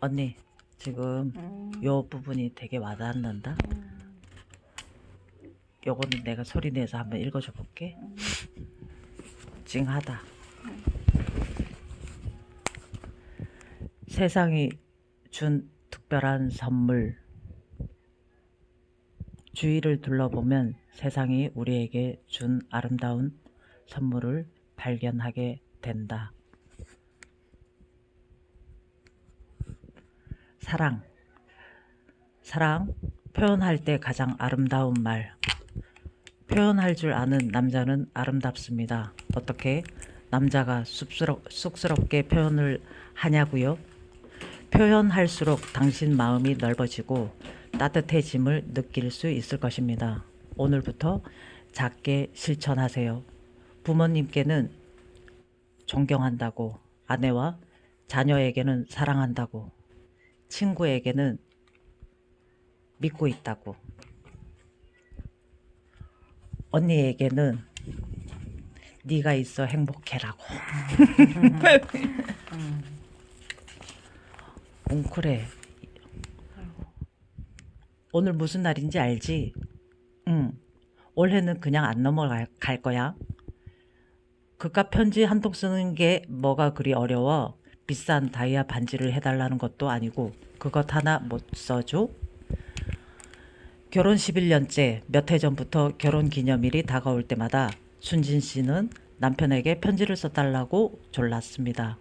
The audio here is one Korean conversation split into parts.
언니, 지금 요 부분이 되게 와닿는다. 요거는 내가 소리 내서 한번 읽어줘 볼게. 찡하다. 세상이 준 특별한 선물. 주위를 둘러보면 세상이 우리에게 준 아름다운 선물을 발견하게 된다. 사랑. 사랑, 표현할 때 가장 아름다운 말. 표현할 줄 아는 남자는 아름답습니다. 어떻게 남자가 쑥스럽게 표현을 하냐고요? 표현할수록 당신 마음이 넓어지고 따뜻해짐을 느낄 수 있을 것입니다. 오늘부터 작게 실천하세요. 부모님께는 존경한다고, 아내와 자녀에게는 사랑한다고, 친구에게는 믿고 있다고, 언니에게는 네가 있어 행복해라고. 웅크래. 오늘 무슨 날인지 알지? 응. 올해는 그냥 안 넘어갈 거야. 그깟 편지 한 통 쓰는 게 뭐가 그리 어려워. 비싼 다이아 반지를 해달라는 것도 아니고 그것 하나 못 써줘? 결혼 11년째 몇 해 전부터 결혼 기념일이 다가올 때마다 순진 씨는 남편에게 편지를 써달라고 졸랐습니다.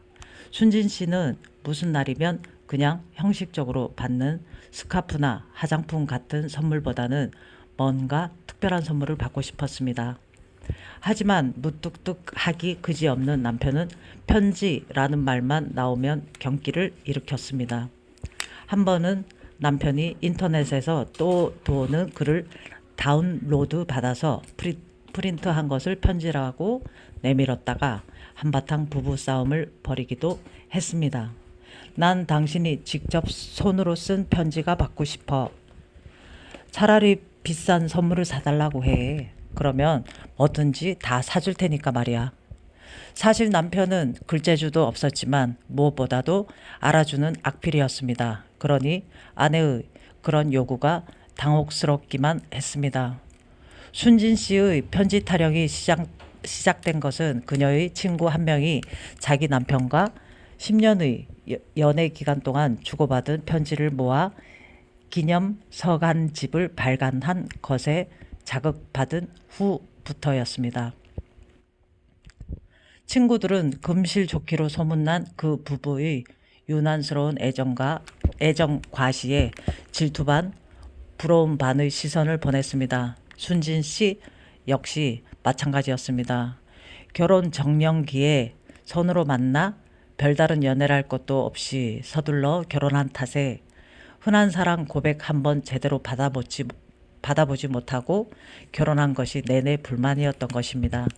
순진 씨는 무슨 날이면 그냥 형식적으로 받는 스카프나 화장품 같은 선물보다는 뭔가 특별한 선물을 받고 싶었습니다. 하지만 무뚝뚝하기 그지없는 남편은 편지라는 말만 나오면 경기를 일으켰습니다. 한 번은 남편이 인터넷에서 또 도는 글을 다운로드 받아서 프린트한 것을 편지라고 내밀었다가 한바탕 부부싸움을 벌이기도 했습니다. 난 당신이 직접 손으로 쓴 편지가 받고 싶어. 차라리 비싼 선물을 사달라고 해. 그러면 뭐든지 다 사줄 테니까 말이야. 사실 남편은 글재주도 없었지만 무엇보다도 알아주는 악필이었습니다. 그러니 아내의 그런 요구가 당혹스럽기만 했습니다. 순진 씨의 편지 타령이 시작된 것은 그녀의 친구 한 명이 자기 남편과 10년의 연애 기간 동안 주고받은 편지를 모아 기념 서간집을 발간한 것에 자극받은 후부터였습니다. 친구들은 금실 좋기로 소문난 그 부부의 유난스러운 애정 과시에 질투 반 부러움 반의 시선을 보냈습니다. 순진 씨 역시 마찬가지였습니다. 결혼 정년기에 선으로 만나 별다른 연애를 할 것도 없이 서둘러 결혼한 탓에 흔한 사랑 고백 한번 제대로 받아보지 못하고 결혼한 것이 내내 불만이었던 것입니다.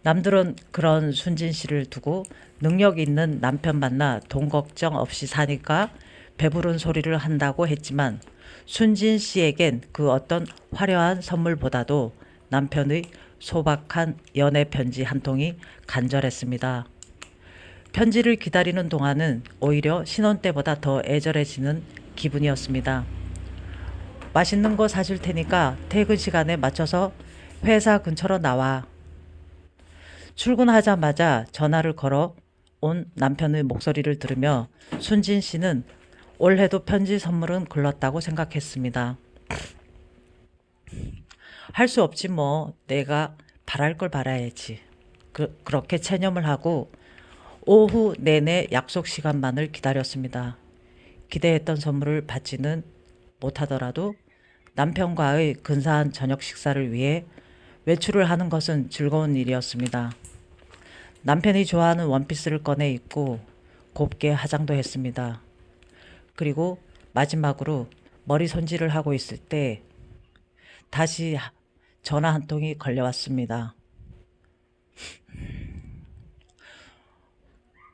남들은 그런 순진 씨를 두고 능력 있는 남편 만나 돈 걱정 없이 사니까 배부른 소리를 한다고 했지만 순진 씨에겐 그 어떤 화려한 선물보다도 남편의 소박한 연애 편지 한 통이 간절했습니다. 편지를 기다리는 동안은 오히려 신혼 때보다 더 애절해지는 기분이었습니다. 맛있는 거 사줄 테니까 퇴근 시간에 맞춰서 회사 근처로 나와. 출근하자마자 전화를 걸어 온 남편의 목소리를 들으며 순진 씨는 올해도 편지 선물은 글렀다고 생각했습니다. 할 수 없지 뭐. 내가 바랄 걸 바라야지. 그렇게 체념을 하고 오후 내내 약속 시간만을 기다렸습니다. 기대했던 선물을 받지는 못하더라도 남편과의 근사한 저녁 식사를 위해 외출을 하는 것은 즐거운 일이었습니다. 남편이 좋아하는 원피스를 꺼내 입고 곱게 화장도 했습니다. 그리고 마지막으로 머리 손질을 하고 있을 때 다시 전화 한 통이 걸려왔습니다.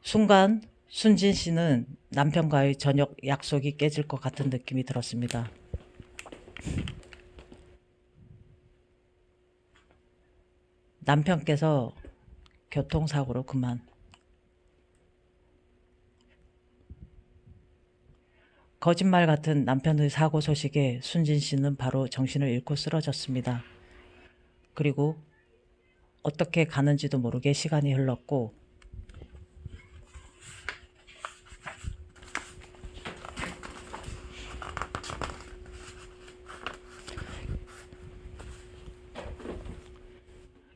순간 순진 씨는 남편과의 저녁 약속이 깨질 것 같은 느낌이 들었습니다. 남편께서 교통사고로 그만. 거짓말 같은 남편의 사고 소식에 순진 씨는 바로 정신을 잃고 쓰러졌습니다. 그리고 어떻게 가는지도 모르게 시간이 흘렀고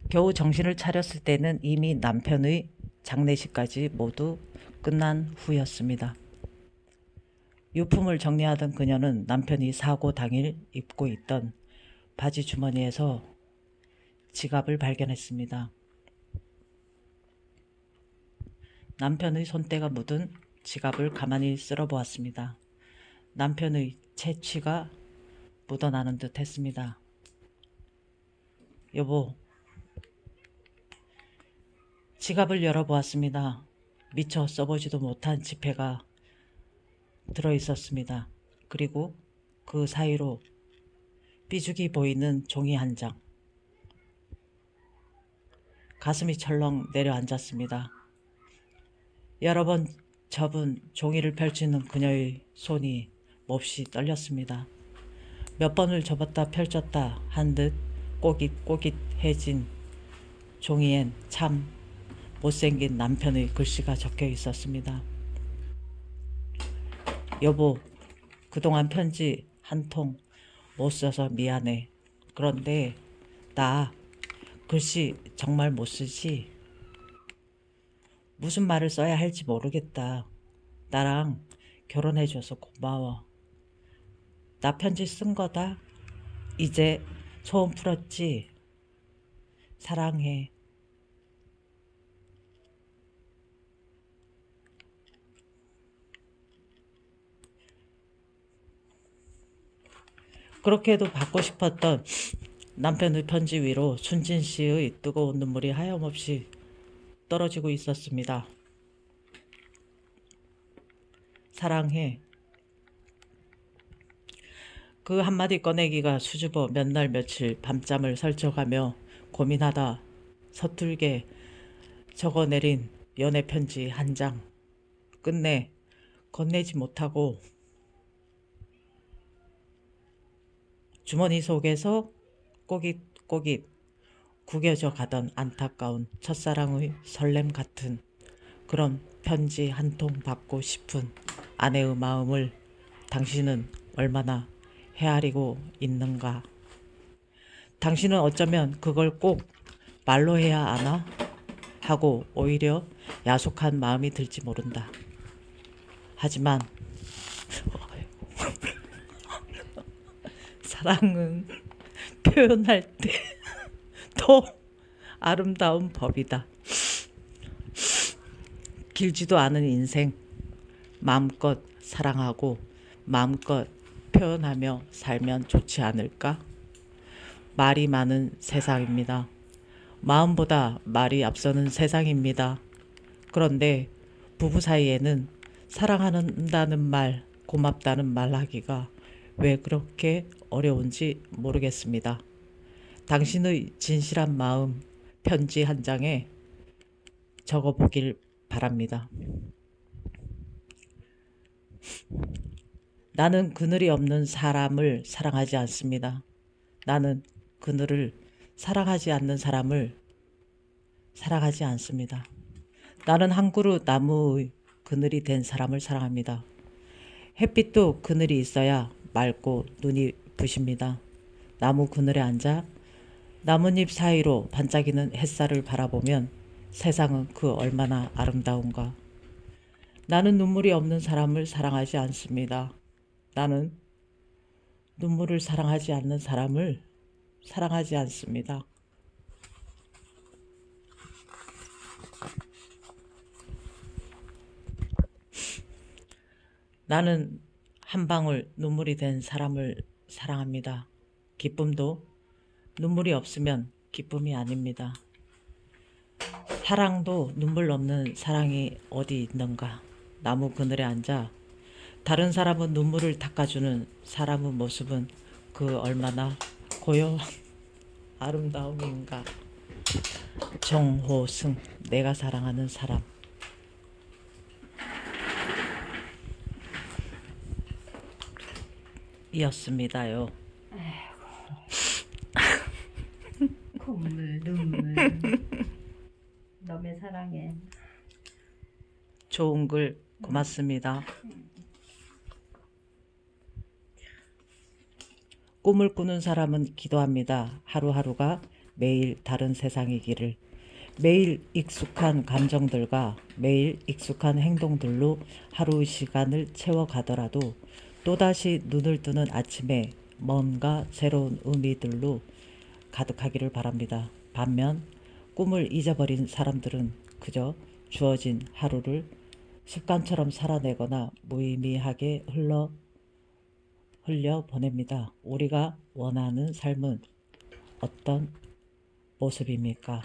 겨우 정신을 차렸을 때는 이미 남편의 장례식까지 모두 끝난 후였습니다. 유품을 정리하던 그녀는 남편이 사고 당일 입고 있던 바지 주머니에서 지갑을 발견했습니다. 남편의 손때가 묻은 지갑을 가만히 쓸어보았습니다. 남편의 채취가 묻어나는 듯 했습니다. 여보, 지갑을 열어보았습니다. 미처 써보지도 못한 지폐가 들어있었습니다. 그리고 그 사이로 삐죽이 보이는 종이 한 장. 가슴이 철렁 내려앉았습니다. 여러 번 접은 종이를 펼치는 그녀의 손이 몹시 떨렸습니다. 몇 번을 접었다 펼쳤다 한 듯 꼬깃꼬깃해진 종이엔 참 못생긴 남편의 글씨가 적혀 있었습니다. 여보, 그동안 편지 한 통 못 써서 미안해. 그런데 나 글씨 정말 못 쓰지? 무슨 말을 써야 할지 모르겠다. 나랑 결혼해줘서 고마워. 나 편지 쓴 거다. 이제 소원 풀었지? 사랑해. 그렇게도 받고 싶었던 남편의 편지 위로 순진 씨의 뜨거운 눈물이 하염없이 떨어지고 있었습니다. 사랑해. 그 한마디 꺼내기가 수줍어 몇 날 며칠 밤잠을 설쳐가며 고민하다 서툴게 적어내린 연애 편지 한 장. 끝내 건네지 못하고 주머니 속에서 꼬깃꼬깃 구겨져 가던 안타까운 첫사랑의 설렘 같은 그런 편지 한 통 받고 싶은 아내의 마음을 당신은 얼마나 헤아리고 있는가. 당신은 어쩌면 그걸 꼭 말로 해야 하나 하고 오히려 야속한 마음이 들지 모른다. 하지만 사랑은 표현할 때 더 아름다운 법이다. 길지도 않은 인생 마음껏 사랑하고 마음껏 표현하며 살면 좋지 않을까? 말이 많은 세상입니다. 마음보다 말이 앞서는 세상입니다. 그런데 부부 사이에는 사랑한다는 말, 고맙다는 말 하기가 왜 그렇게 어려운지 모르겠습니다. 당신의 진실한 마음 편지 한 장에 적어보길 바랍니다. 나는 그늘이 없는 사람을 사랑하지 않습니다. 나는 그늘을 사랑하지 않는 사람을 사랑하지 않습니다. 나는 한 그루 나무의 그늘이 된 사람을 사랑합니다. 햇빛도 그늘이 있어야 맑고 눈이 부십니다. 나무 그늘에 앉아 나뭇잎 사이로 반짝이는 햇살을 바라보면 세상은 그 얼마나 아름다운가. 나는 눈물이 없는 사람을 사랑하지 않습니다. 나는 눈물을 사랑하지 않는 사람을 사랑하지 않습니다. 나는 한 방울 눈물이 된 사람을 사랑합니다. 기쁨도 눈물이 없으면 기쁨이 아닙니다. 사랑도 눈물 없는 사랑이 어디 있는가. 나무 그늘에 앉아 다른 사람은 눈물을 닦아주는 사람의 모습은 그 얼마나 고요한 아름다움인가. 정호승, 내가 사랑하는 사람. 이었습니다요. 콧물, 눈물. 너의 사랑에. 좋은 글 고맙습니다. 꿈을 꾸는 사람은 기도합니다. 하루하루가 매일 다른 세상이기를. 매일 익숙한 감정들과 매일 익숙한 행동들로 하루의 시간을 채워가더라도 또다시 눈을 뜨는 아침에 뭔가 새로운 의미들로 가득하기를 바랍니다. 반면 꿈을 잊어버린 사람들은 그저 주어진 하루를 습관처럼 살아내거나 무의미하게 흘려 보냅니다. 우리가 원하는 삶은 어떤 모습입니까?